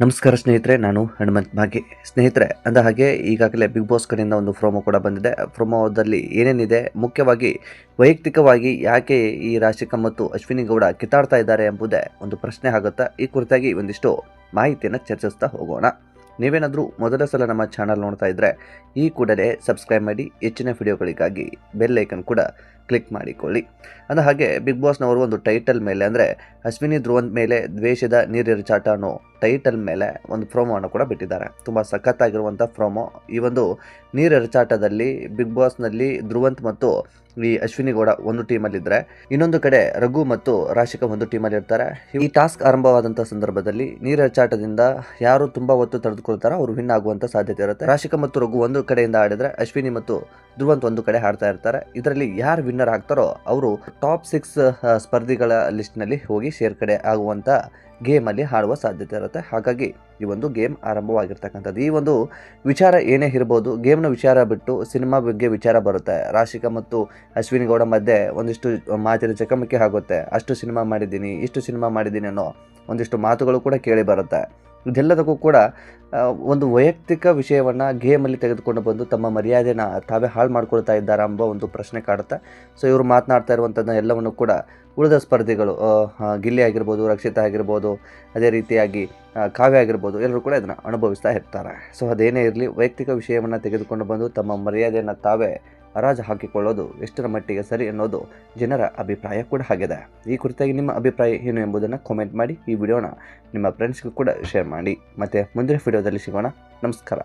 ನಮಸ್ಕಾರ ಸ್ನೇಹಿತರೆ, ನಾನು ಹನುಮಂತ್ ಭಾಗಿ. ಸ್ನೇಹಿತರೆ, ಅಂದ ಹಾಗೆ ಈಗಾಗಲೇ ಬಿಗ್ ಬಾಸ್ ಕಡೆಯಿಂದ ಒಂದು ಪ್ರೋಮೋ ಕೂಡ ಬಂದಿದೆ. ಪ್ರೋಮೋದಲ್ಲಿ ಏನೇನಿದೆ, ಮುಖ್ಯವಾಗಿ ವೈಯಕ್ತಿಕವಾಗಿ ಯಾಕೆ ಈ ರಾಶಿಕಾ ಮತ್ತು ಅಶ್ವಿನಿ ಗೌಡ ಕಿತ್ತಾಡ್ತಾ ಇದ್ದಾರೆ ಎಂಬುದೇ ಒಂದು ಪ್ರಶ್ನೆ ಆಗುತ್ತಾ. ಈ ಕುರಿತಾಗಿ ಒಂದಿಷ್ಟು ಮಾಹಿತಿಯನ್ನು ಚರ್ಚಿಸ್ತಾ ಹೋಗೋಣ. ನೀವೇನಾದರೂ ಮೊದಲ ಸಲ ನಮ್ಮ ಚಾನಲ್ ನೋಡ್ತಾ ಇದ್ದರೆ ಈ ಕೂಡಲೇ ಸಬ್ಸ್ಕ್ರೈಬ್ ಮಾಡಿ. ಹೆಚ್ಚಿನ ವಿಡಿಯೋಗಳಿಗಾಗಿ ಬೆಲ್ ಐಕನ್ ಕೂಡ ಕ್ಲಿಕ್ ಮಾಡಿಕೊಳ್ಳಿ. ಅಂದ ಹಾಗೆ ಬಿಗ್ ಬಾಸ್ನವರು ಒಂದು ಟೈಟಲ್ ಮೇಲೆ, ಅಂದರೆ ಅಶ್ವಿನಿ ಧ್ರುವಂತ್ ಮೇಲೆ ದ್ವೇಷದ ನೀರೆರಚಾಟ ಅನ್ನೋ ಟೈಟಲ್ ಮೇಲೆ ಒಂದು ಪ್ರೋಮೋವನ್ನು ಕೂಡ ಬಿಟ್ಟಿದ್ದಾರೆ. ತುಂಬ ಸಖತ್ತಾಗಿರುವಂಥ ಪ್ರೋಮೋ. ಈ ಒಂದು ನೀರೆರಚಾಟದಲ್ಲಿ ಬಿಗ್ ಬಾಸ್ನಲ್ಲಿ ಧ್ರುವಂತ್ ಮತ್ತು ಈ ಅಶ್ವಿನಿ ಗೌಡ ಒಂದು ಟೀಮಲ್ಲಿದ್ದರೆ, ಇನ್ನೊಂದು ಕಡೆ ರಘು ಮತ್ತು ರಾಶಿಕಾ ಒಂದು ಟೀಮಲ್ಲಿ ಇರ್ತಾರೆ. ಈ ಟಾಸ್ಕ್ ಆರಂಭವಾದಂಥ ಸಂದರ್ಭದಲ್ಲಿ ನೀರೆರಚಾಟದಿಂದ ಯಾರು ತುಂಬ ಹೊತ್ತು ತಡೆದುಕೊಳ್ತಾರೋ ಅವರು ವಿನ್ ಆಗುವಂಥ ಸಾಧ್ಯತೆ ಇರುತ್ತೆ. ರಾಶಿಕಾ ಮತ್ತು ರಘು ಒಂದು ಕಡೆಯಿಂದ ಆಡಿದ್ರೆ, ಅಶ್ವಿನಿ ಮತ್ತು ಧ್ರುವಂತ್ ಒಂದು ಕಡೆ ಆಡ್ತಾ ಇರ್ತಾರೆ. ಇದರಲ್ಲಿ ಯಾರು ವಿನ್ನರ್ ಆಗ್ತಾರೋ ಅವರು ಟಾಪ್ 6 ಸ್ಪರ್ಧಿಗಳ ಲಿಸ್ಟ್ನಲ್ಲಿ ಹೋಗಿ ಸೇರ್ಪಡೆ ಆಗುವಂಥ ಗೇಮಲ್ಲಿ ಆಡುವ ಸಾಧ್ಯತೆ ಇರುತ್ತೆ. ಹಾಗಾಗಿ ಈ ಒಂದು ಗೇಮ್ ಆರಂಭವಾಗಿರ್ತಕ್ಕಂಥದ್ದು. ಈ ಒಂದು ವಿಚಾರ ಏನೇ ಇರ್ಬೋದು, ಗೇಮ್ನ ವಿಚಾರ ಬಿಟ್ಟು ಸಿನಿಮಾ ಬಗ್ಗೆ ವಿಚಾರ ಬರುತ್ತೆ. ರಾಶಿಕಾ ಮತ್ತು ಅಶ್ವಿನಿ ಗೌಡ ಮಧ್ಯೆ ಒಂದಿಷ್ಟು ಮಾತಿನ ಚಕಮಕಿ ಆಗುತ್ತೆ. ಅಷ್ಟು ಸಿನಿಮಾ ಮಾಡಿದ್ದೀನಿ, ಇಷ್ಟು ಸಿನಿಮಾ ಮಾಡಿದ್ದೀನಿ ಅನ್ನೋ ಒಂದಿಷ್ಟು ಮಾತುಗಳು ಕೂಡ ಕೇಳಿ ಬರುತ್ತೆ. ಇದೆಲ್ಲದಕ್ಕೂ ಕೂಡ ಒಂದು ವೈಯಕ್ತಿಕ ವಿಷಯವನ್ನು ಗೇಮಲ್ಲಿ ತೆಗೆದುಕೊಂಡು ಬಂದು ತಮ್ಮ ಮರ್ಯಾದೆನ ತಾವೇ ಹಾಳು ಮಾಡ್ಕೊಳ್ತಾ ಇದ್ದಾರೆ ಎಂಬ ಒಂದು ಪ್ರಶ್ನೆ ಕಾಡುತ್ತೆ. ಸೊ ಇವರು ಮಾತನಾಡ್ತಾ ಇರುವಂಥದ್ದು ಎಲ್ಲವನ್ನು ಕೂಡ ಉಳಿದ ಸ್ಪರ್ಧಿಗಳು, ಗಿಲ್ಲಿ ಆಗಿರ್ಬೋದು, ರಕ್ಷಿತಾ ಆಗಿರ್ಬೋದು, ಅದೇ ರೀತಿಯಾಗಿ ಕಾವ್ಯ ಆಗಿರ್ಬೋದು, ಎಲ್ಲರೂ ಕೂಡ ಇದನ್ನು ಅನುಭವಿಸ್ತಾ ಇರ್ತಾರೆ. ಸೊ ಅದೇನೇ ಇರಲಿ, ವೈಯಕ್ತಿಕ ವಿಷಯವನ್ನು ತೆಗೆದುಕೊಂಡು ಬಂದು ತಮ್ಮ ಮರ್ಯಾದೆಯನ್ನು ತಾವೇ ಹರಾಜು ಹಾಕಿಕೊಳ್ಳೋದು ಎಷ್ಟರ ಮಟ್ಟಿಗೆ ಸರಿ ಅನ್ನೋದು ಜನರ ಅಭಿಪ್ರಾಯ ಕೂಡ ಆಗಿದೆ. ಈ ಕುರಿತಾಗಿ ನಿಮ್ಮ ಅಭಿಪ್ರಾಯ ಏನು ಎಂಬುದನ್ನು ಕಾಮೆಂಟ್ ಮಾಡಿ. ಈ ವಿಡಿಯೋನ ನಿಮ್ಮ ಫ್ರೆಂಡ್ಸ್ಗೂ ಕೂಡ ಶೇರ್ ಮಾಡಿ. ಮತ್ತು ಮುಂದಿನ ವಿಡಿಯೋದಲ್ಲಿ ಸಿಗೋಣ. ನಮಸ್ಕಾರ.